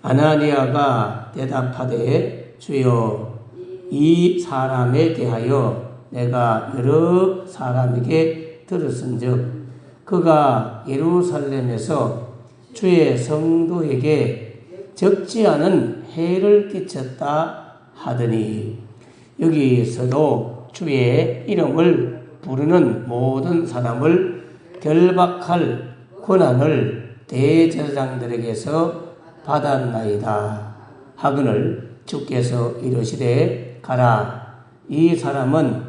아나니아가 대답하되 주여 이 사람에 대하여 내가 여러 사람에게 들었은즉 그가 예루살렘에서 주의 성도에게 적지 않은 해를 끼쳤다 하더니 여기에서도 주의 이름을 부르는 모든 사람을 결박할 권한을 대제사장들에게서 받았나이다 하거늘 주께서 이르시되 가라. 이 사람은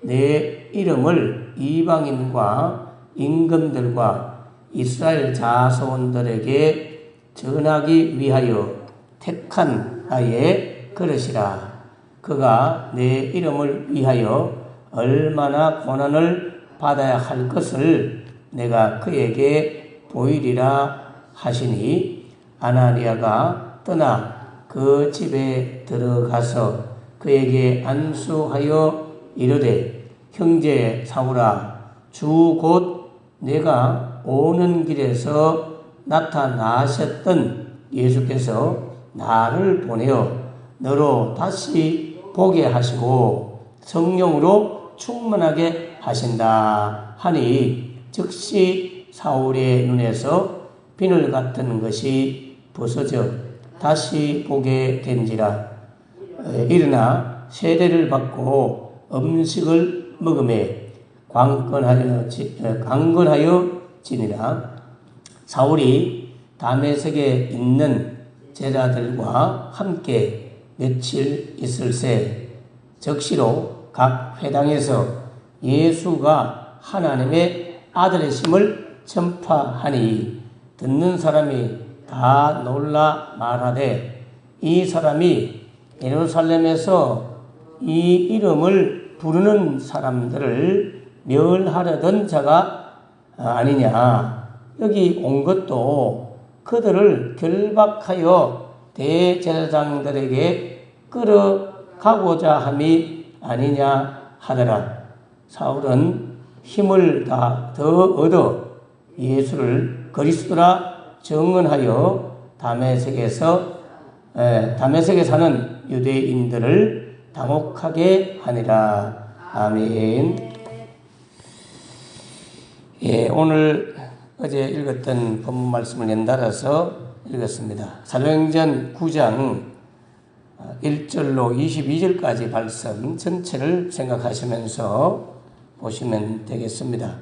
내 이름을 이방인과 임금들과 이스라엘 자손들에게 전하기 위하여 택한 나의 그릇이라. 그가 내 이름을 위하여 얼마나 고난을 받아야 할 것을 내가 그에게 보이리라 하시니 아나니아가 떠나 그 집에 들어가서 그에게 안수하여 이르되 형제 사울아 주 곧 내가 오는 길에서 나타나셨던 예수께서 나를 보내어 너로 다시 보게 하시고 성령으로 충만하게 하신다 하니 즉시 사울의 눈에서 비늘 같은 것이 벗어져 다시 보게 된지라. 일어나 세례를 받고 음식을 먹음에 강건하여 지니라. 사울이 다메섹에 있는 제자들과 함께 며칠 있을새 적시로 각 회당에서 예수가 하나님의 아들이심을 전파하니 듣는 사람이 다 놀라 말하되 이 사람이 예루살렘에서 이 이름을 부르는 사람들을 멸하려던 자가 아니냐. 여기 온 것도 그들을 결박하여 대제사장들에게 끌어가고자 함이 아니냐 하더라. 사울은 힘을 더 얻어 예수를 그리스도라 증언하여 다메섹에 사는 유대인들을 당혹하게 하니라. 아멘. 예, 오늘 어제 읽었던 본문 말씀을 연달아서 읽었습니다. 사도행전 9장 1절로 22절까지 말씀 전체를 생각하시면서 보시면 되겠습니다.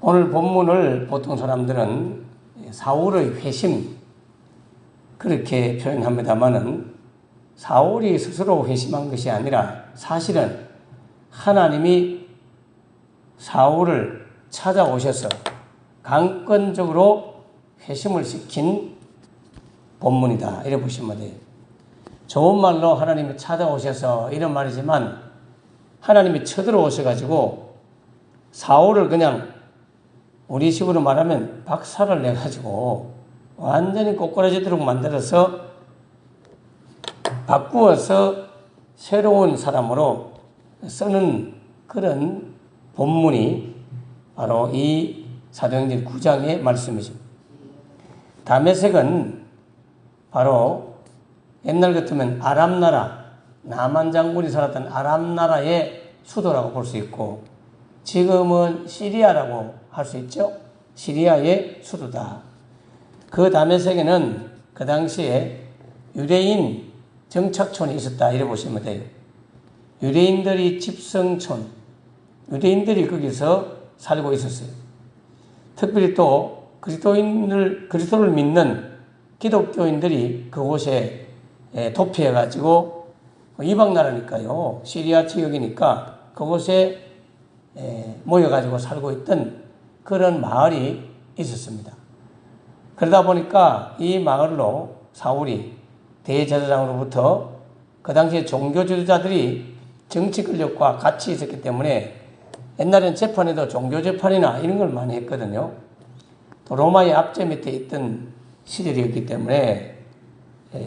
오늘 본문을 보통 사람들은 사울의 회심 그렇게 표현합니다마는 사울이 스스로 회심한 것이 아니라 사실은 하나님이 사울을 찾아오셔서 강권적으로 회심을 시킨 본문이다. 이렇게 보시면 돼요. 좋은 말로 하나님이 찾아오셔서 이런 말이지만 하나님이 쳐들어오셔가지고 사울을 그냥 우리 식으로 말하면 박살을 내가지고 완전히 꼬꾸라지도록 만들어서 바꾸어서 새로운 사람으로 쓰는 그런 본문이 바로 이 사도행전 9장의 말씀이죠. 다메섹은 바로 옛날 같으면 아람나라, 나만 장군이 살았던 아람나라의 수도라고 볼 수 있고 지금은 시리아라고 할 수 있죠. 시리아의 수도다. 그 다메섹에는 그 당시에 유대인 정착촌이 있었다. 이래 보시면 돼요. 유대인들이 집성촌, 유대인들이 거기서 살고 있었어요. 특별히 또 그리스도를 믿는 기독교인들이 그곳에 도피해가지고 이방 나라니까요. 시리아 지역이니까 그곳에 모여가지고 살고 있던 그런 마을이 있었습니다. 그러다 보니까 이 마을로 사울이 대제사장으로부터 그 당시에 종교 지도자들이 정치 권력과 같이 있었기 때문에 옛날엔 재판에도 종교 재판이나 이런 걸 많이 했거든요. 또 로마의 압제 밑에 있던 시절이었기 때문에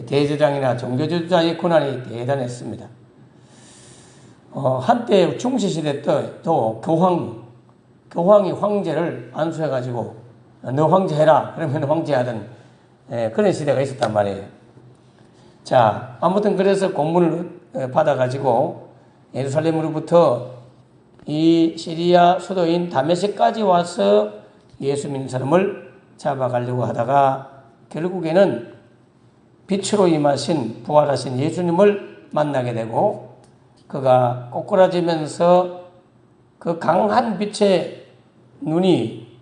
대제사장이나 종교 지도자의 권한이 대단했습니다. 한때 중시시대 때도 교황이 황제를 안수해가지고 너 황제해라 그러면 황제하던 그런 시대가 있었단 말이에요. 자, 아무튼 그래서 공문을 받아가지고 예루살렘으로부터 이 시리아 수도인 다메섹까지 와서 예수 믿는 사람을 잡아가려고 하다가 결국에는 빛으로 임하신 부활하신 예수님을 만나게 되고 그가 꼬꾸라지면서 그 강한 빛의 눈이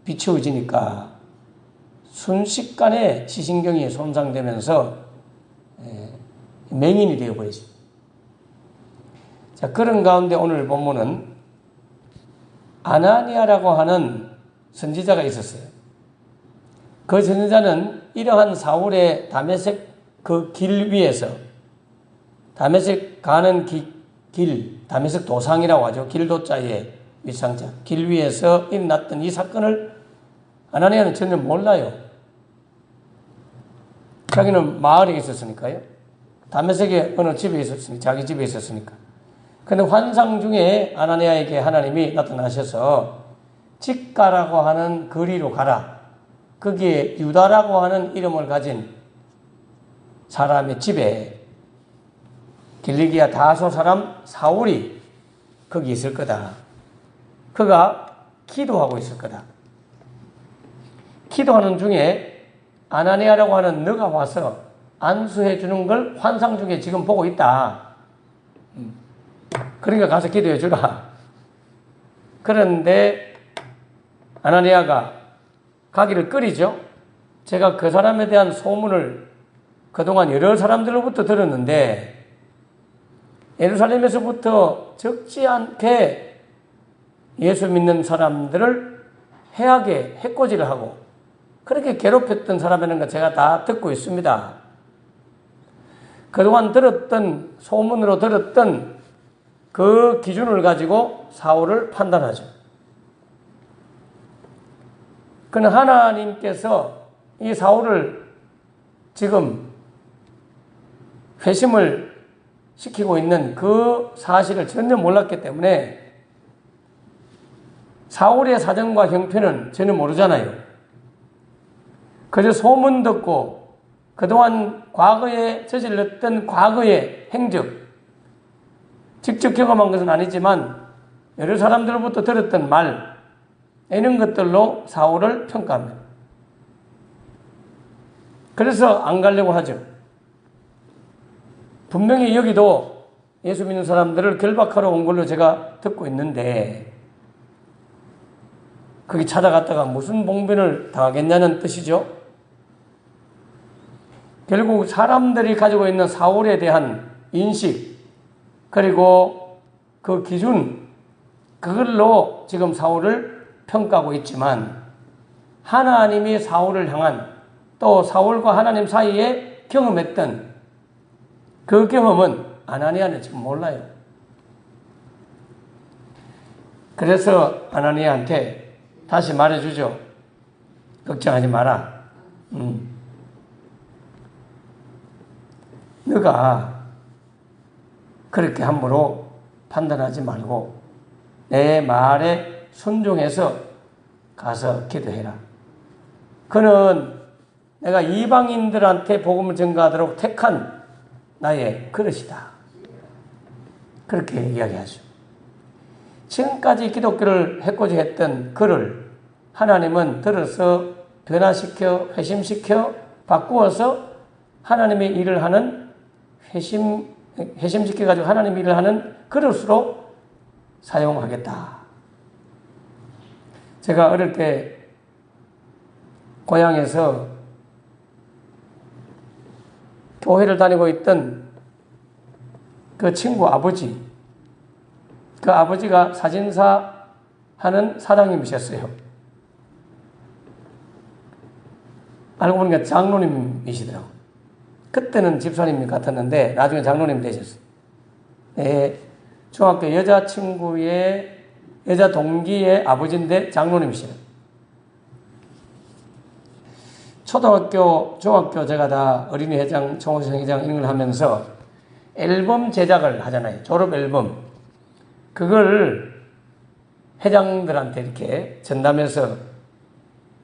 비추어지니까 순식간에 시신경이 손상되면서 맹인이 되어버렸습니다. 자, 그런 가운데 오늘 본문은 아나니아라고 하는 선지자가 있었어요. 그 선지자는 이러한 사울의 다메섹 그 길 위에서 다메섹 가는 길, 다메섹 도상이라고 하죠. 길도자의 윗상자. 길 위에서 일어났던 이 사건을 아나니아는 전혀 몰라요. 자기는 마을에 있었으니까요. 다메섹의 어느 집에 있었으니까, 자기 집에 있었으니까. 그런데 환상 중에 아나니아에게 하나님이 나타나셔서 직가라고 하는 거리로 가라. 거기에 유다라고 하는 이름을 가진 사람의 집에 길리기아 다소 사람 사울이 거기 있을 거다. 그가 기도하고 있을 거다. 기도하는 중에 아나니아라고 하는 너가 와서 안수해 주는 걸 환상 중에 지금 보고 있다. 그러니까 가서 기도해 주라. 그런데 아나니아가 가기를 꺼리죠. 제가 그 사람에 대한 소문을 그동안 여러 사람들로부터 들었는데 예루살렘에서부터 적지 않게 예수 믿는 사람들을 해하게 해코지를 하고 그렇게 괴롭혔던 사람이라는 거 제가 다 듣고 있습니다. 그동안 들었던 소문으로 들었던 그 기준을 가지고 사울을 판단하죠. 그는 하나님께서 이 사울을 지금 회심을 시키고 있는 그 사실을 전혀 몰랐기 때문에 사울의 사정과 형편은 전혀 모르잖아요. 그저 소문 듣고 그동안 과거에 저질렀던 과거의 행적, 직접 경험한 것은 아니지만 여러 사람들로부터 들었던 말, 이런 것들로 사울을 평가합니다. 그래서 안 가려고 하죠. 분명히 여기도 예수 믿는 사람들을 결박하러 온 걸로 제가 듣고 있는데 거기 찾아갔다가 무슨 봉변을 당하겠냐는 뜻이죠. 결국 사람들이 가지고 있는 사울에 대한 인식 그리고 그 기준 그걸로 지금 사울을 평가하고 있지만 하나님이 사울을 향한 또 사울과 하나님 사이에 경험했던 그 경험은 아나니아는 지금 몰라요. 그래서 아나니아한테 다시 말해주죠. 걱정하지 마라. 너가 그렇게 함부로 판단하지 말고 내 말에 순종해서 가서 기도해라. 그는 내가 이방인들한테 복음을 전가하도록 택한 나의 그릇이다. 그렇게 이야기하죠. 지금까지 기독교를 해코지했던 그를 하나님은 들어서 변화시켜 회심시켜 바꾸어서 하나님의 일을 하는 회심시켜가지고 하나님의 일을 하는 그릇으로 사용하겠다. 제가 어릴 때 고향에서 교회를 다니고 있던 그 친구 아버지, 그 아버지가 사진사 하는 사장님이셨어요. 알고 보니까 장로님이시더라고요. 그때는 집사님 같았는데 나중에 장로님 되셨어요. 네, 중학교 여자친구의 여자 동기의 아버지인데 장로님이시네요. 초등학교, 중학교 제가 다 어린이회장, 청소년회장 이런 걸 하면서 앨범 제작을 하잖아요. 졸업 앨범. 그걸 회장들한테 이렇게 전담해서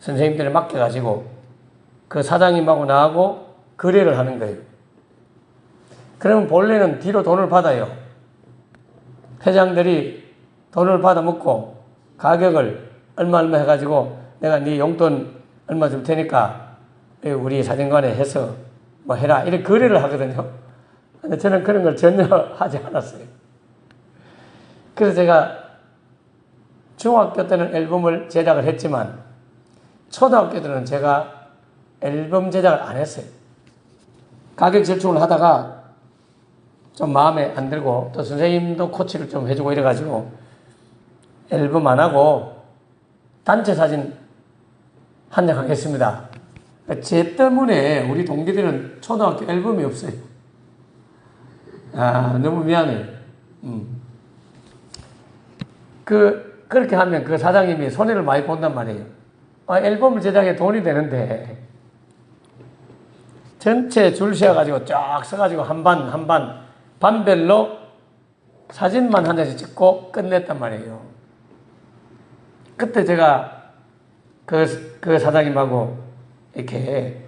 선생님들을 맡겨가지고 그 사장님하고 나하고 거래를 하는 거예요. 그러면 본래는 뒤로 돈을 받아요. 회장들이 돈을 받아 먹고 가격을 얼마 해가지고 내가 네 용돈 얼마 줄 테니까 우리 사정관에 해서 뭐 해라 이렇게 거래를 하거든요. 근데 저는 그런 걸 전혀 하지 않았어요. 그래서 제가 중학교 때는 앨범을 제작을 했지만 초등학교 때는 제가 앨범 제작을 안 했어요. 가격 절충을 하다가 좀 마음에 안 들고 또 선생님도 코치를 좀 해주고 이래가지고 앨범 안 하고 단체 사진 한 장 하겠습니다. 제 때문에 우리 동기들은 초등학교 앨범이 없어요. 아, 너무 미안해요. 그렇게 하면 그 사장님이 손해를 많이 본단 말이에요. 아, 앨범을 제작에 돈이 되는데 전체 줄 세워가지고 쫙 써가지고 한 반 반별로 사진만 한 장씩 찍고 끝냈단 말이에요. 그때 제가 그 사장님하고 이렇게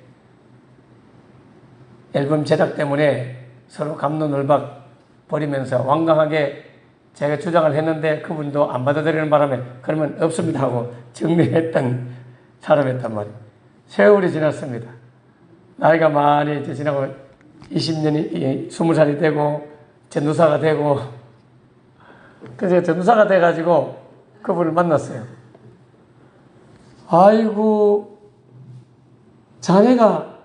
앨범 제작 때문에 서로 갑론을박 벌이면서 완강하게 제가 주장을 했는데 그분도 안 받아들이는 바람에 그러면 없습니다 하고 정리했던 사람이었단 말이에요. 세월이 지났습니다. 나이가 많이 이제 지나고 20년이 20살이 되고 전도사가 되고 그래서 전도사가 돼가지고 그분을 만났어요. 아이고 자네가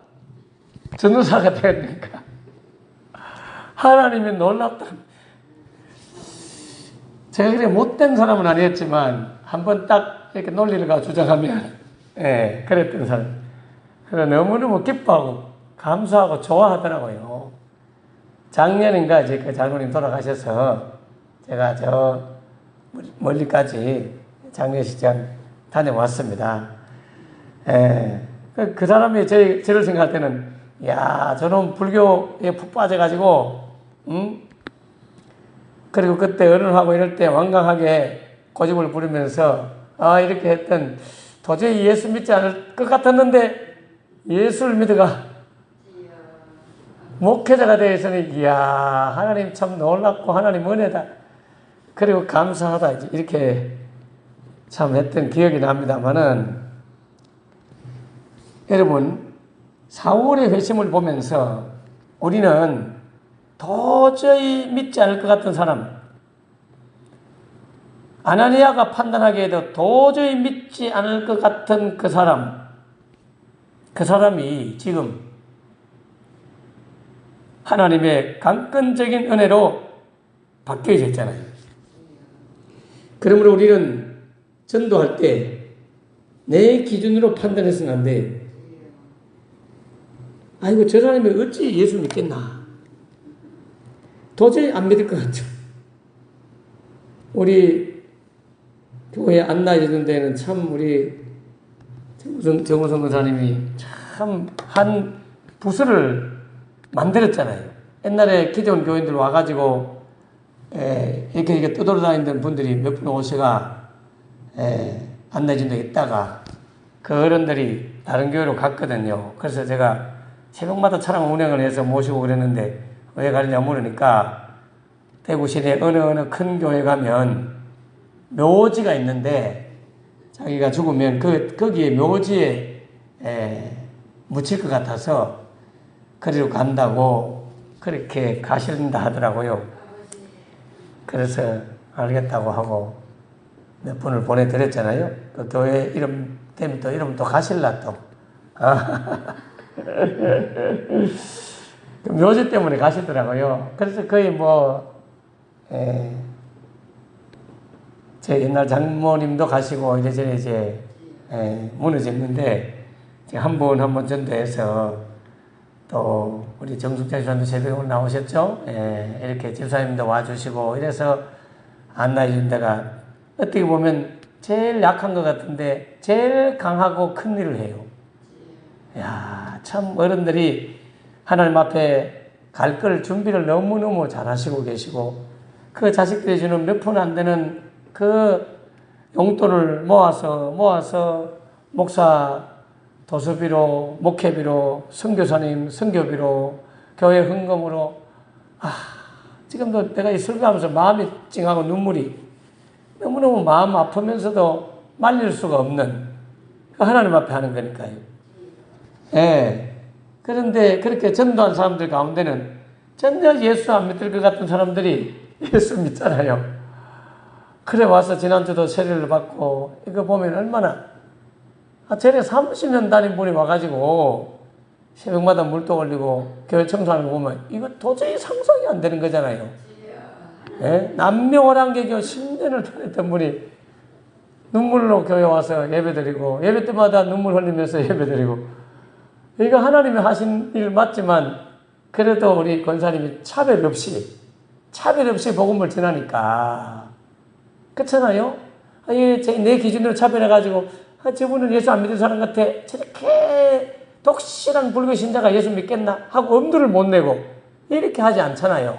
전도사가 되었니까 하나님이 놀랍다. 제가 그래 못된 사람은 아니었지만 한번 딱 이렇게 논리를 가지고 주장하면 그랬던 사람. 그래서 너무너무 기뻐하고 감사하고 좋아하더라고요. 작년인가 이제 그 장로님 돌아가셔서 제가 저 멀리까지 장례식장 다녀왔습니다. 그 사람이 저를 생각할 때는 야 저놈 불교에 푹 빠져가지고 그리고 그때 어른하고 이럴 때 완강하게 고집을 부리면서 이렇게 했던 도저히 예수 믿지 않을 것 같았는데 예수를 믿어가 목회자가 되어 있으니 이야 하나님 참 놀랍고 하나님 은혜다. 그리고 감사하다 이렇게 참 했던 기억이 납니다만은 여러분 사울의 회심을 보면서 우리는 도저히 믿지 않을 것 같은 사람 아나니아가 판단하기에도 도저히 믿지 않을 것 같은 그 사람이 지금 하나님의 강권적인 은혜로 바뀌어져 있잖아요. 그러므로 우리는 전도할 때 내 기준으로 판단해서는 안 돼. 아이고 저 사람이 어찌 예수 믿겠나. 도저히 안 믿을 것 같죠. 우리 교회 안나해주는 데는 참 우리 정우성 권사님이 참 한 부서를 만들었잖아요. 옛날에 기존 교인들 와가지고 이렇게 떠돌아다니던 분들이 몇 분 오셔가 안내해준 데 있다가 그 어른들이 다른 교회로 갔거든요. 그래서 제가 새벽마다 차량 운행을 해서 모시고 그랬는데 왜 가느냐 물으니까 대구 시내 어느 큰 교회 가면 묘지가 있는데 자기가 죽으면 거기에 묘지에 묻힐 것 같아서 그리로 간다고 그렇게 가신다 하더라고요. 그래서 알겠다고 하고 몇 분을 보내드렸잖아요. 그 교회 이름 되면 또 이름 또 가실라 또. 그 묘지 때문에 가시더라고요. 그래서 거의 제 옛날 장모님도 가시고 이래저래 이제 무너졌는데 한 번 전도해서 또 우리 정숙자 집사님도 새벽에 오늘 나오셨죠? 이렇게 집사님도 와주시고 이래서 안내해 준 데가 어떻게 보면 제일 약한 것 같은데 제일 강하고 큰 일을 해요. 야, 참 어른들이 하나님 앞에 갈 걸 준비를 너무너무 잘 하시고 계시고 그 자식들이 주는 몇 푼 안 되는 그 용돈을 모아서 목사 도서비로, 목회비로, 선교사님 선교비로, 교회 헌금으로, 지금도 내가 이 설교하면서 마음이 찡하고 눈물이 너무너무 마음 아프면서도 말릴 수가 없는 하나님 앞에 하는 거니까요. 예. 그런데 그렇게 전도한 사람들 가운데는 전혀 예수 안 믿을 것 같은 사람들이 예수 믿잖아요. 그래 와서 지난주도 세례를 받고 이거 보면 얼마나 전에 30년 다닌 분이 와가지고 새벽마다 물도 올리고 교회 청소하는 거 보면 이거 도저히 상상이 안 되는 거잖아요. 예? 남녀호랑개교 10년을 다녔던 분이 눈물로 교회 와서 예배드리고 예배 때마다 눈물 흘리면서 예배드리고 이거 하나님이 하신 일 맞지만 그래도 우리 권사님이 차별 없이 복음을 전하니까 그렇잖아요. 내 기준으로 차별해가지고 저분은 예수 안 믿는 사람 같아. 저렇게 독실한 불교 신자가 예수 믿겠나 하고 엄두를 못 내고 이렇게 하지 않잖아요.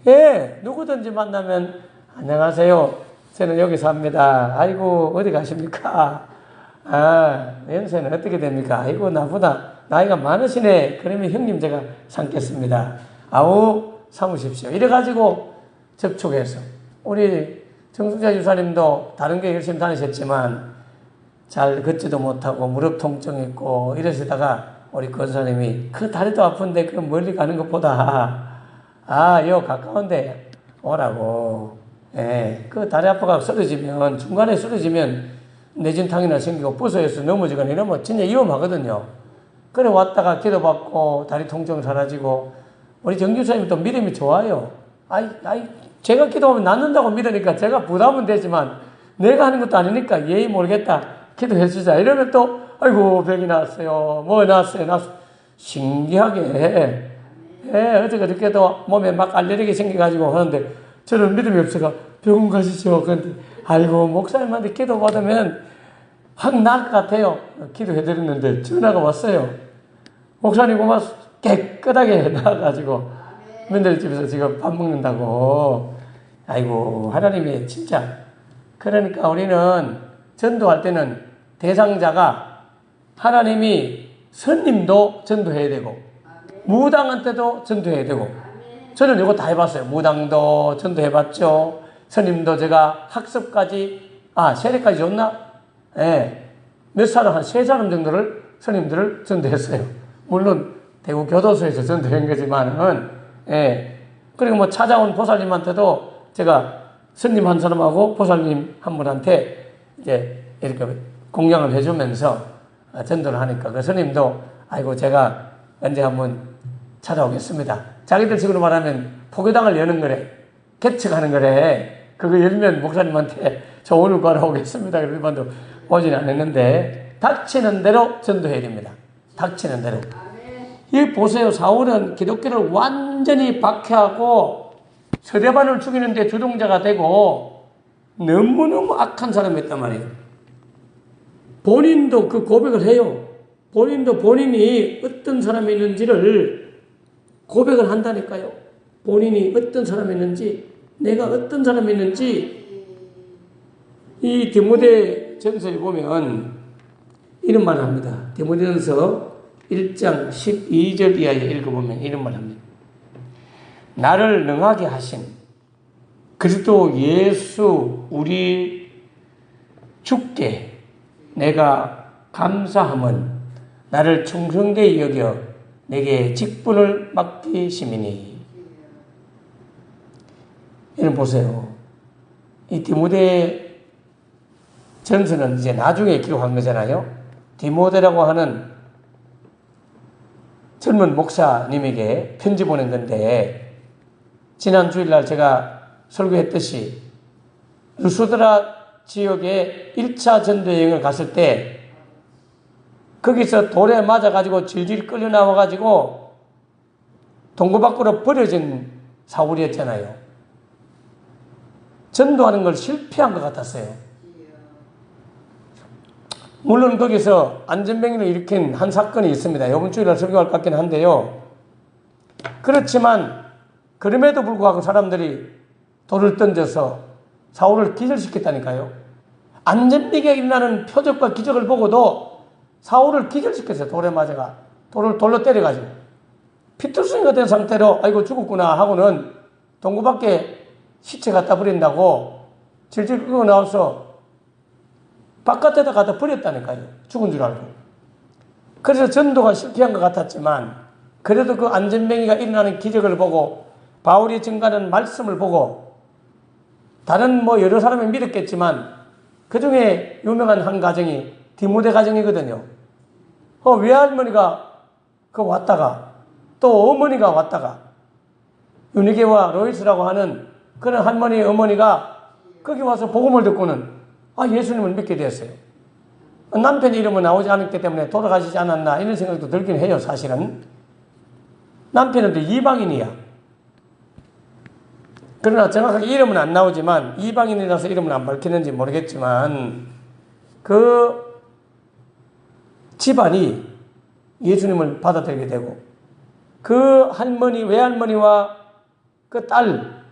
예, 누구든지 만나면 안녕하세요. 저는 여기 삽니다. 아이고 어디 가십니까? 연세는 어떻게 됩니까? 아이고 나보다 나이가 많으시네. 그러면 형님 제가 삼겠습니다. 아우 삼으십시오. 이래가지고 접촉해서 우리 정승자 유사님도 다른 게 열심히 다니셨지만 잘 걷지도 못하고 무릎 통증 있고 이러시다가 우리 권사님이 그 다리도 아픈데 그 멀리 가는 것보다 요 가까운데 오라고. 예, 그 다리 아파가 쓰러지면 중간에 쓰러지면 내진탕이나 생기고 부서져서 넘어지거나 이러면 진짜 위험하거든요. 그래 왔다가 기도받고 다리 통증 사라지고 우리 정교사님이 또 믿음이 좋아요. 제가 기도하면 낫는다고 믿으니까 제가 부담은 되지만 내가 하는 것도 아니니까 예의 모르겠다 기도해 주자 이러면 또 아이고 병이 났어요. 뭐 났어요. 신기하게 어저께도 몸에 막 알레르기 생겨가지고 하는데 저는 믿음이 없어가 병원 가시죠. 그런데 아이고 목사님한테 기도받으면 확 나을 것 같아요. 기도해드렸는데 전화가 왔어요. 목사님 고맙습니다. 깨끗하게 나와가지고 며느리 집에서 지금 밥 먹는다고. 아이고 하나님이 진짜. 그러니까 우리는 전도할 때는 대상자가 하나님이 스님도 전도해야 되고 무당한테도 전도해야 되고 저는 이거 다 해봤어요. 무당도 전도해봤죠. 스님도 제가 학습까지 세례까지 줬나? 예. 몇 사람 한 3사람 정도를 스님들을 전도했어요. 물론 대구 교도소에서 전도한 거지만은 그리고 뭐 찾아온 보살님한테도 제가 스님 한 사람하고 보살님 한 분한테 이제 이렇게 공양을 해주면서 전도를 하니까 그 스님도 아이고 제가 언제 한번 찾아오겠습니다. 자기들 식으로 말하면 포교당을 여는 거래. 개척하는 거래. 그거 열면 목사님한테 저 오늘 바로 오겠습니다. 그러면도 오진 않았는데 닥치는 대로 전도해야 됩니다. 닥치는 대로. 이 보세요. 사울은 기독교를 완전히 박해하고 서대반을 죽이는데 주동자가 되고 너무너무 악한 사람이었단 말이에요. 본인도 그 고백을 해요. 본인도 본인이 어떤 사람이었는지를 고백을 한다니까요. 본인이 어떤 사람이었는지, 내가 어떤 사람이었는지, 이 디모데 전서에 보면 이런 말을 합니다. 디모데 전서 1장 12절 이하에 읽어보면 이런 말을 합니다. 나를 능하게 하신 그리스도 예수 우리 주께 내가 감사함은 나를 충성되이 여겨 내게 직분을 맡기심이니. 이런 보세요. 이 디모데 전서는 이제 나중에 기록한 거잖아요. 디모데라고 하는 젊은 목사님에게 편지 보낸 건데 지난 주일날 제가 설교했듯이 루스드라 지역에 1차 전도 여행을 갔을 때 거기서 돌에 맞아가지고 질질 끌려 나와가지고 동굴 밖으로 버려진 사울이었잖아요. 전도하는 걸 실패한 것 같았어요. 물론 거기서 안전병기를 일으킨 한 사건이 있습니다. 이번 주일날 설교할 것 같긴 한데요. 그렇지만 그럼에도 불구하고 사람들이 돌을 던져서 사울을 기절시켰다니까요. 안전병기에 일어나는 표적과 기적을 보고도 사울을 기절시켰어요. 돌에 맞아가. 돌로 때려가지고. 피투성이가 된 상태로 아이고 죽었구나 하고는 동구 밖에 시체 갖다 버린다고 질질 끌고 나와서 바깥에다 갖다 버렸다니까요. 죽은 줄 알고. 그래서 전도가 실패한 것 같았지만 그래도 그 안전병이가 일어나는 기적을 보고 바울이 증가하는 말씀을 보고 다른 여러 사람이 믿었겠지만 그 중에 유명한 한 가정이 디모데 가정이거든요. 외할머니가 왔다가 또 어머니가 왔다가 유니게와 로이스라고 하는 그런 할머니 어머니가 거기 와서 복음을 듣고는 예수님을 믿게 되었어요. 남편 이름은 나오지 않았기 때문에 돌아가시지 않았나 이런 생각도 들긴 해요. 사실은 남편은 또 이방인이야. 그러나 정확하게 이름은 안 나오지만 이방인이라서 이름은 안 밝히는지 모르겠지만 그 집안이 예수님을 받아들이게 되고 그 외할머니와 그 딸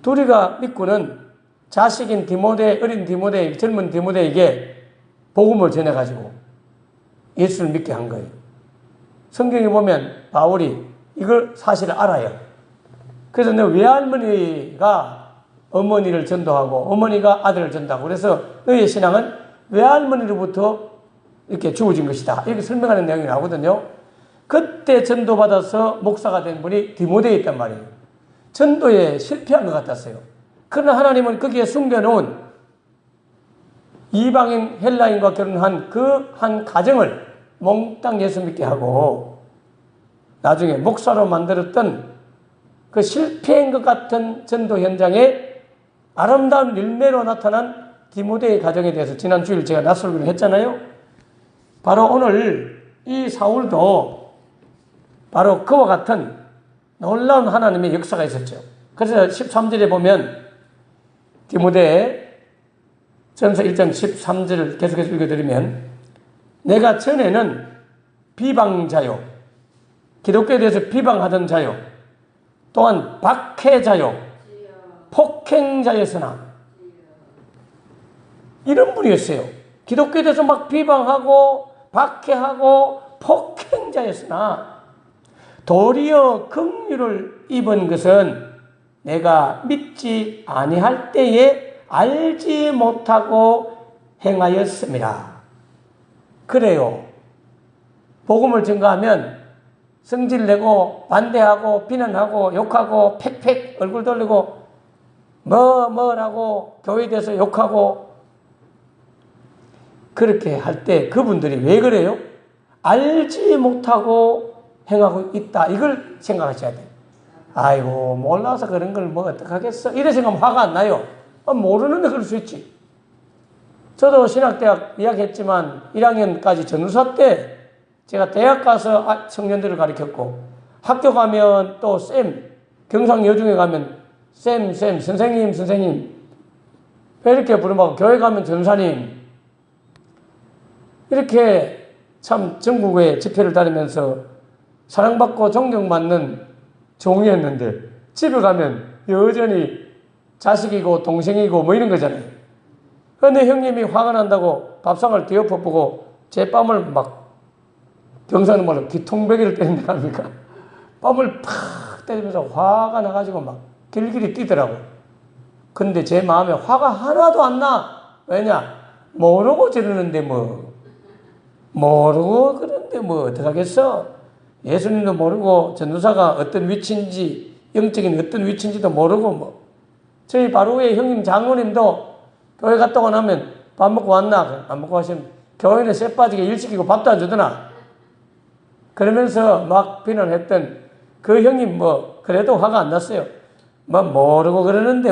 둘이가 믿고는 자식인 어린 디모데, 젊은 디모데에게 복음을 전해가지고 예수를 믿게 한 거예요. 성경에 보면 바울이 이걸 사실을 알아요. 그래서 너 외할머니가 어머니를 전도하고 어머니가 아들을 전도하고 그래서 너의 신앙은 외할머니로부터 이렇게 주어진 것이다. 이렇게 설명하는 내용이 나오거든요. 그때 전도받아서 목사가 된 분이 디모데에 있단 말이에요. 전도에 실패한 것 같았어요. 그러나 하나님은 거기에 숨겨놓은 이방인 헬라인과 결혼한 그 한 가정을 몽땅 예수 믿게 하고 나중에 목사로 만들었던 그 실패인 것 같은 전도 현장에 아름다운 열매로 나타난 디모데의 가정에 대해서 지난 주일 제가 낯설기로 했잖아요. 바로 오늘 이 사울도 바로 그와 같은 놀라운 하나님의 역사가 있었죠. 그래서 13절에 보면 디모데 전서 1장 13절을 계속해서 읽어드리면 내가 전에는 비방자요 기독교에 대해서 비방하던 자요 또한 박해자요 폭행자였으나 이런 분이었어요. 기독교에 대해서 막 비방하고 박해하고 폭행자였으나 도리어 긍휼을 입은 것은 내가 믿지 아니할 때에 알지 못하고 행하였습니다. 그래요. 복음을 증거하면 성질내고 반대하고 비난하고 욕하고 팩팩 얼굴 돌리고 뭐라고 교회에 대해서 욕하고 그렇게 할 때 그분들이 왜 그래요? 알지 못하고 행하고 있다. 이걸 생각하셔야 돼요. 아이고 몰라서 그런 걸 어떡하겠어. 이래 생각하면 화가 안 나요. 모르는데 그럴 수 있지. 저도 신학대학 이야기했지만 1학년까지 전우사 때 제가 대학 가서 청년들을 가르쳤고 학교 가면 또 경상여중에 가면 선생님 이렇게 부르면 교회 가면 전사님 이렇게 참 전국에 집회를 다니면서 사랑받고 존경받는 종이었는데 집에 가면 여전히 자식이고 동생이고 이런 거잖아요. 그런데 형님이 화가 난다고 밥상을 뒤엎어보고 제 뺨을 막 경상도 말로 기통배기를 때린다 합니까? 뺨을 팍 때리면서 화가 나가지고 막 길길이 뛰더라고. 근데 제 마음에 화가 하나도 안 나. 왜냐? 모르고 저러는데 모르고 그런데 어떡하겠어? 예수님도 모르고 전도사가 어떤 위치인지 영적인 어떤 위치인지도 모르고 저희 바로 위에 형님 장로님도 교회 갔다 오고 나면 밥 먹고 왔나? 안 먹고 가시면 교회는 쇠 빠지게 일 시키고 밥도 안 주더나? 그러면서 막 비난했던 그 형님 그래도 화가 안 났어요. 모르고 그러는데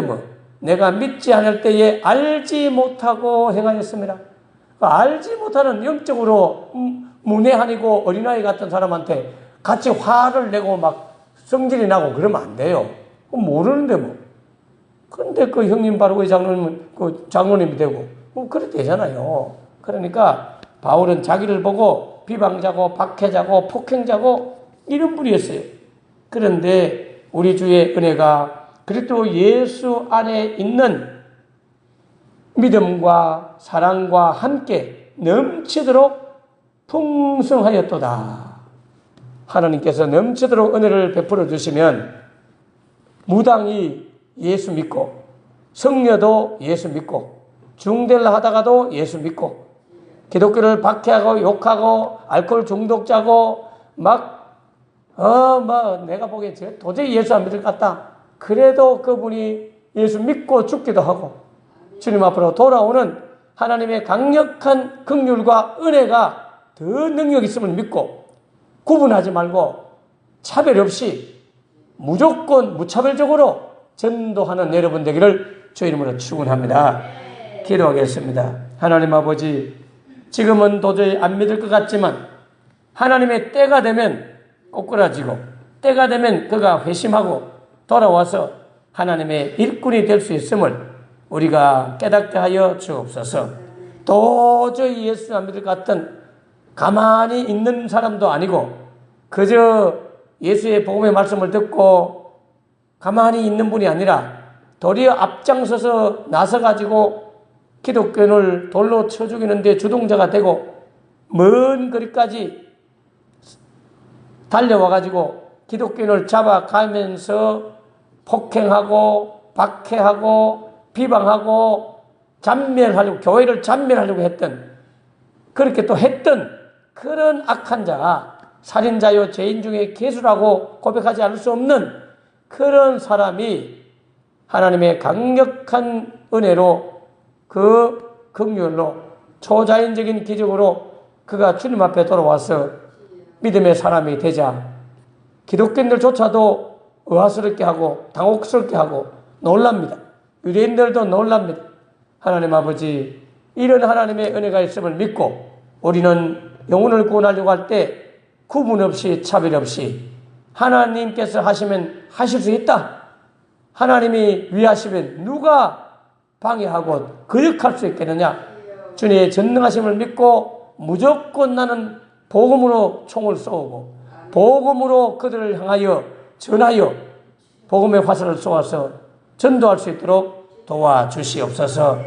내가 믿지 않을 때에 알지 못하고 행하였습니다. 알지 못하는 영적으로 문외한이고 어린아이 같은 사람한테 같이 화를 내고 막 성질이 나고 그러면 안 돼요. 모르는데 그런데 그 형님 바로 그 장로님이 되고 그래 되잖아요. 그러니까 바울은 자기를 보고 비방자고 박해자고 폭행자고 이런 분이었어요. 그런데 우리 주의 은혜가 그리스도 예수 안에 있는 믿음과 사랑과 함께 넘치도록 풍성하였도다. 하나님께서 넘치도록 은혜를 베풀어 주시면 무당이 예수 믿고 성녀도 예수 믿고 중대를 하다가도 예수 믿고 기독교를 박해하고 욕하고 알코올 중독자고 내가 보기에 도저히 예수 안 믿을 것 같다. 그래도 그분이 예수 믿고 죽기도 하고 주님 앞으로 돌아오는 하나님의 강력한 긍휼과 은혜가 더 능력 있음을 믿고 구분하지 말고 차별 없이 무조건 무차별적으로 전도하는 여러분 되기를 주 이름으로 축원합니다. 기도하겠습니다. 하나님 아버지, 지금은 도저히 안 믿을 것 같지만 하나님의 때가 되면 꼬꾸라지고 때가 되면 그가 회심하고 돌아와서 하나님의 일꾼이 될 수 있음을 우리가 깨닫게 하여 주옵소서. 도저히 예수 안 믿을 것 같은 가만히 있는 사람도 아니고 그저 예수의 복음의 말씀을 듣고 가만히 있는 분이 아니라 도리어 앞장서서 나서가지고 기독교를 돌로 쳐 죽이는데 주동자가 되고 먼 거리까지 달려와가지고 기독교인을 잡아가면서 폭행하고 박해하고 비방하고 잔멸하려고 교회를 잔멸하려고 했던 그렇게 또 했던 그런 악한 자가 살인자요 죄인 중에 괴수라고 고백하지 않을 수 없는 그런 사람이 하나님의 강력한 은혜로 그 긍휼로 초자연적인 기적으로 그가 주님 앞에 돌아와서 믿음의 사람이 되자 기독교인들조차도 의아스럽게 하고 당혹스럽게 하고 놀랍니다. 유대인들도 놀랍니다. 하나님 아버지, 이런 하나님의 은혜가 있음을 믿고 우리는 영혼을 구원하려고 할 때 구분 없이 차별 없이 하나님께서 하시면 하실 수 있다. 하나님이 위하시면 누가 방해하고 거역할 수 있겠느냐. 주님의 전능하심을 믿고 무조건 나는 복음으로 총을 쏘고 복음으로 그들을 향하여 전하여 복음의 화살을 쏘아서 전도할 수 있도록 도와주시옵소서.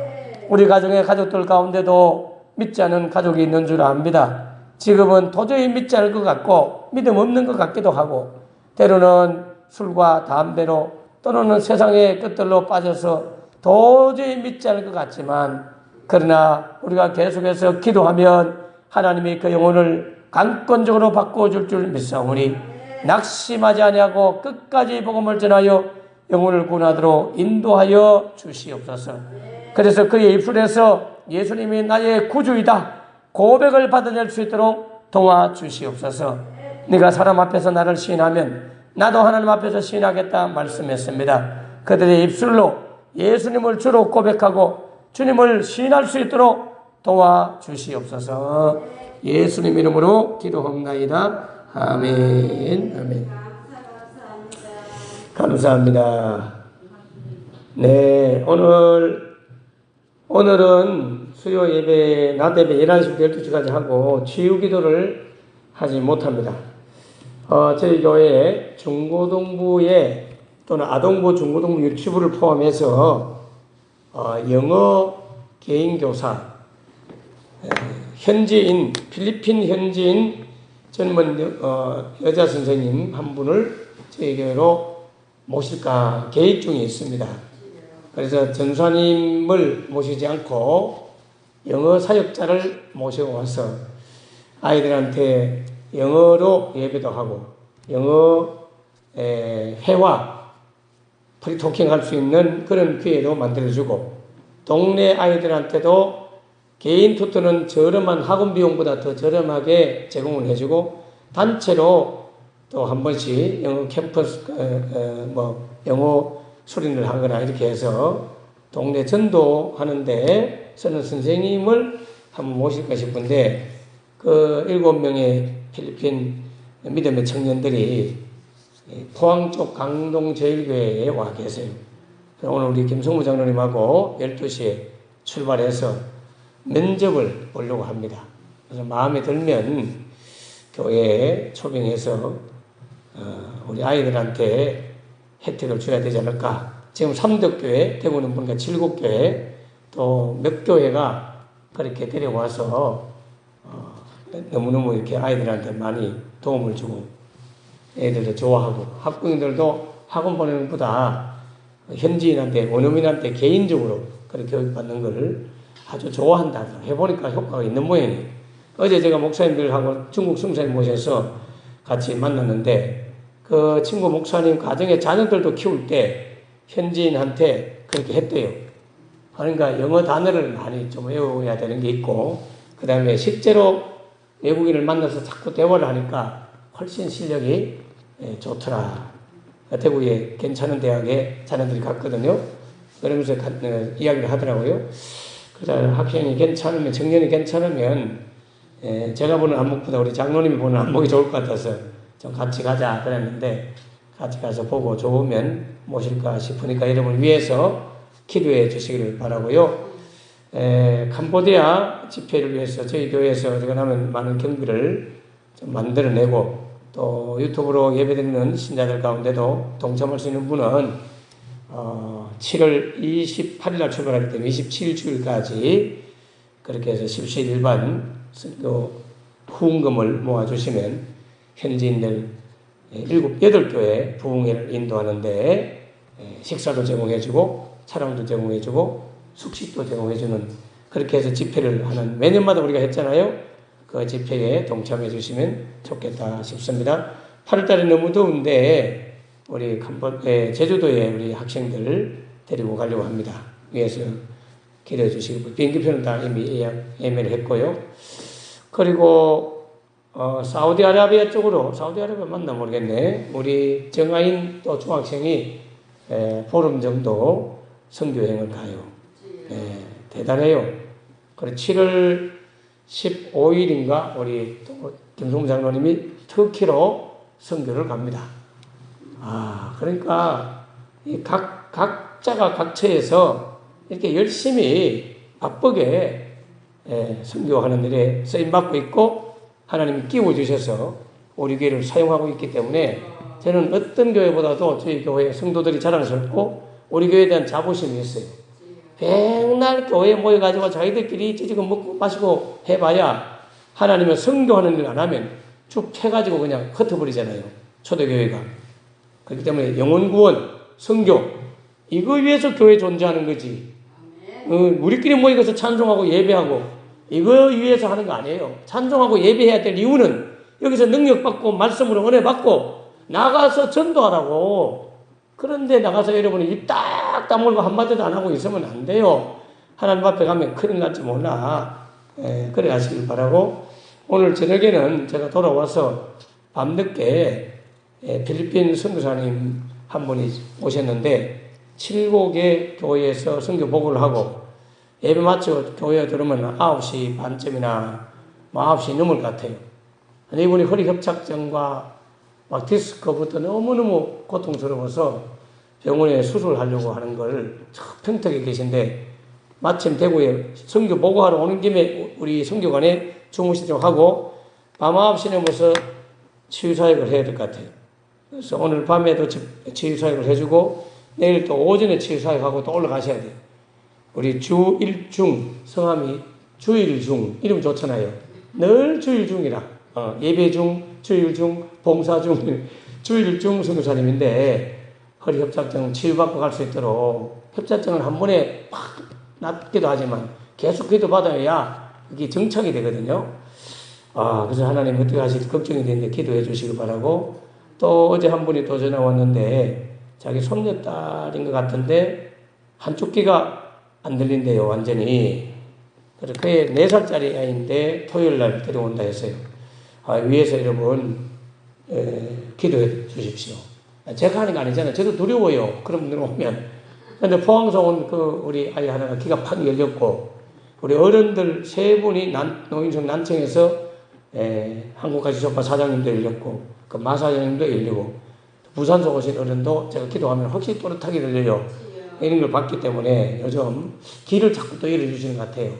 우리 가정의 가족들 가운데도 믿지 않은 가족이 있는 줄 압니다. 지금은 도저히 믿지 않을 것 같고 믿음 없는 것 같기도 하고 때로는 술과 담배로 또는 세상의 것들로 빠져서 도저히 믿지 않을 것 같지만 그러나 우리가 계속해서 기도하면 하나님이 그 영혼을 강권적으로 바꿔줄 줄 믿사오니 낙심하지 아니하고 끝까지 복음을 전하여 영혼을 구원하도록 인도하여 주시옵소서. 그래서 그의 입술에서 예수님이 나의 구주이다 고백을 받아낼 수 있도록 도와주시옵소서. 네가 사람 앞에서 나를 시인하면 나도 하나님 앞에서 시인하겠다 말씀했습니다. 그들의 입술로 예수님을 주로 고백하고 주님을 시인할 수 있도록 도와주시옵소서. 예수님 이름으로 기도합나이다. 아멘. 아멘. 감사합니다. 네, 오늘은 수요 예배, 낮 예배 11시부터 12시까지 하고 치유 기도를 하지 못합니다. 저희 교회 중고등부에 또는 아동부, 중고등부, 유치부를 포함해서 영어 개인교사, 현지인, 필리핀 현지인 젊은 여자 선생님 한 분을 저희 교회로 모실까 계획 중에 있습니다. 그래서 전사님을 모시지 않고 영어 사역자를 모시고 와서 아이들한테 영어로 예배도 하고 영어 회화, 프리토킹 할 수 있는 그런 기회도 만들어주고 동네 아이들한테도 개인 투터는 저렴한 학원 비용보다 더 저렴하게 제공을 해주고 단체로 또 한 번씩 영어 캠퍼스 영어 수련을 하거나 이렇게 해서 동네 전도하는데 쓰는 선생님을 한번 모실까 싶은데 그 7명의 필리핀 믿음의 청년들이 포항 쪽 강동제일교회에 와 계세요. 오늘 우리 김성무 장로님하고 12시에 출발해서 면접을 보려고 합니다. 그래서 마음에 들면 교회에 초빙해서 우리 아이들한테 혜택을 줘야 되지 않을까. 지금 3덕교회, 대구는 보니까 7교회, 또 몇 교회가 그렇게 데려와서 너무너무 이렇게 아이들한테 많이 도움을 주고 애들도 좋아하고 학부모들도 학원 보내는 것보다 현지인한테 원어민한테 개인적으로 그렇게 교육받는 걸 아주 좋아한다. 해보니까 효과가 있는 모양이에요. 어제 제가 목사님들하고 중국 성사님 모셔서 같이 만났는데 그 친구 목사님 가정의 자녀들도 키울 때 현지인한테 그렇게 했대요. 그러니까 영어 단어를 많이 좀 외워야 되는 게 있고 그 다음에 실제로 외국인을 만나서 자꾸 대화를 하니까 훨씬 실력이 좋더라. 대구에 괜찮은 대학에 자녀들이 갔거든요. 그러면서 이야기를 하더라고요. 그래서 학생이 괜찮으면, 청년이 괜찮으면 제가 보는 안목보다 우리 장로님이 보는 안목이 좋을 것 같아서 좀 같이 가자 그랬는데 같이 가서 보고 좋으면 모실까 싶으니까 여러분을 위해서 기도해 주시기를 바라고요. 캄보디아 집회를 위해서 저희 교회에서 제가 나면 많은 경비를 좀 만들어내고 또 유튜브로 예배드리는 신자들 가운데도 동참할 수 있는 분은 7월 28일 날 출발하기 때문에 27주일까지 그렇게 해서 17일반 후원금을 모아주시면 현지인들 8교회 부흥회를 인도하는데 식사도 제공해주고 차량도 제공해주고 숙식도 제공해주는 그렇게 해서 집회를 하는 매년마다 우리가 했잖아요. 그 집회에 동참해 주시면 좋겠다 싶습니다. 8월달에 너무 더운데 우리 제주도에 우리 학생들 데리고 가려고 합니다. 위에서 기도해 주시고 비행기표는 다 이미 예매를 했고요. 그리고 사우디아라비아 쪽으로 사우디아라비아 맞나 모르겠네. 우리 정아인 또 중학생이 보름 정도 선교여행을 가요. 대단해요. 그리고 7월 15일인가 우리 김성무 장로님이 터키로 선교를 갑니다. 그러니까 각자가 각처에서 이렇게 열심히 바쁘게 선교하는 일에 쓰임받고 있고 하나님이 끼워주셔서 우리 교회를 사용하고 있기 때문에 저는 어떤 교회보다도 저희 교회 성도들이 자랑스럽고 우리 교회에 대한 자부심이 있어요. 맨날 교회에 모여가지고 자기들끼리 찌지고 먹고 마시고 해봐야 하나님은 선교하는 일 안 하면 쭉 해가지고 그냥 흩어버리잖아요. 초대교회가. 그렇기 때문에 영혼구원, 선교 이거 위해서 교회 존재하는 거지. 우리끼리 모여서 찬송하고 예배하고 이거 위해서 하는 거 아니에요. 찬송하고 예배해야 될 이유는 여기서 능력받고 말씀으로 은혜 받고 나가서 전도하라고. 그런데 나가서 여러분이 입 딱 다물고 한마디도 안 하고 있으면 안 돼요. 하나님 앞에 가면 큰일 날지 몰라. 그래 하시길 바라고 오늘 저녁에는 제가 돌아와서 밤늦게 필리핀 선교사님 한 분이 오셨는데 7곡의 교회에서 선교 보고를 하고 예배 마치고 교회에 들어오면 9시 반쯤이나 9시 넘을 것 같아요. 이분이 허리 협착증과 막 디스크부터 너무너무 고통스러워서 병원에 수술하려고 하는 걸 평택에 계신데 마침 대구에 선교 보고하러 오는 김에 우리 선교관에 주무시도록 하고 밤 9시 넘어서 치유사역을 해야 될 것 같아요. 그래서 오늘 밤에도 치유사역을 해주고 내일 또 오전에 치유사역하고 또 올라가셔야 돼요. 우리 주일중 성함이 주일중 이름 좋잖아요. 늘 주일중이라 예배중, 주일중, 봉사중, 주일중 선교사님인데 허리 협착증 치유받고 갈 수 있도록 협착증은 한 번에 팍 낫기도 하지만 계속 기도 받아야 이게 정착이 되거든요. 그래서 하나님 어떻게 하실지 걱정이 되는데 기도해 주시기 바라고 또 어제 한 분이 또 전화 왔는데 자기 손녀딸인 것 같은데 한쪽 귀가 안 들린대요, 완전히. 그래서 그의 4살짜리 아이인데 토요일 날 데려온다 했어요. 위에서 여러분, 기도해 주십시오. 제가 하는 거 아니잖아요. 저도 두려워요. 그런 분들 오면. 근데 포항에서 온 우리 아이 하나가 귀가 팍 열렸고, 우리 어른들 3분이 노인성 난청에서 한국가시소파 사장님도 열렸고, 그 마사장님도 열리고, 부산서 오신 어른도 제가 기도하면 확실히 또렷하게 들려요. 이런 걸 봤기 때문에 요즘 길을 자꾸 또 열어주시는 것 같아요.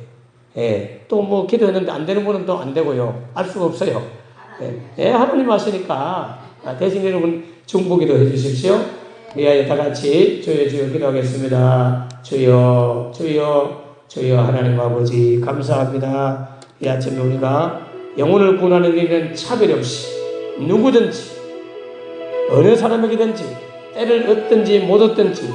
또 뭐 기도했는데 안 되는 분은 또 안 되고요. 알 수가 없어요. 하나님 하시니까 대신 여러분 중보기도 해주십시오. 위하여 다 같이 주여 주여 기도하겠습니다. 주여 주여 주여 하나님 아버지 감사합니다. 이 아침에 우리가 영혼을 구원하는 일은 차별 없이 누구든지 어느 사람에게든지 때를 얻든지 못 얻든지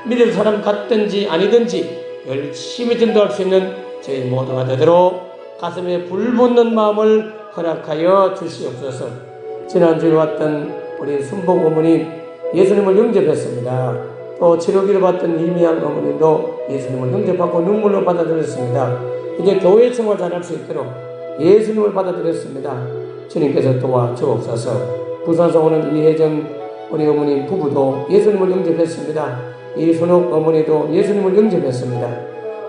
믿을 사람 같든지 아니든지 열심히 전도할 수 있는 저희 모두가 되도록 가슴에 불붙는 마음을 허락하여 주시옵소서. 지난주에 왔던 우리 순복 어머님 예수님을 영접했습니다. 또 치료기를 받던 이미양 어머님도 예수님을 영접하고 눈물로 받아들였습니다. 이제 교회 생활 잘할 수 있도록 예수님을 받아들였습니다. 주님께서 도와주옵소서. 부산서 오는 이혜정 우리 어머님 부부도 예수님을 영접했습니다. 이순옥 어머니도 예수님을 영접했습니다.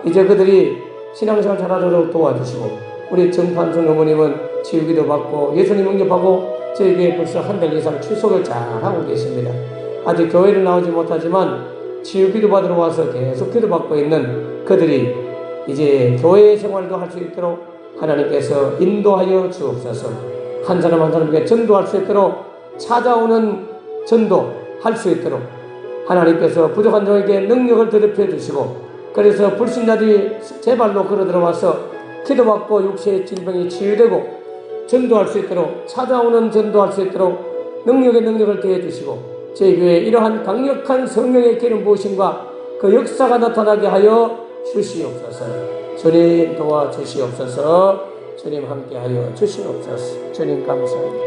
이제 그들이 신앙생활 잘하도록 도와주시고 우리 정판순 어머님은 치유기도 받고 예수님 영접하고 저희 교회 벌써 한 달 이상 출석을 잘하고 계십니다. 아직 교회를 나오지 못하지만 치유기도 받으러 와서 계속 기도받고 있는 그들이 이제 교회 생활도 할 수 있도록 하나님께서 인도하여 주옵소서. 한 사람 한 사람에게 전도할 수 있도록 찾아오는 전도할 수 있도록 하나님께서 부족한 종에게 능력을 더럽혀 주시고 그래서 불신자들이 제 발로 걸어 들어와서 기도받고 육체의 질병이 치유되고 전도할 수 있도록 찾아오는 전도할 수 있도록 능력을 더해 주시고 저희 교회에 이러한 강력한 성령의 기름 부으심과 그 역사가 나타나게 하여 주시옵소서. 주님 도와주시옵소서. 주님 함께하여 주시옵소서. 주님 감사합니다.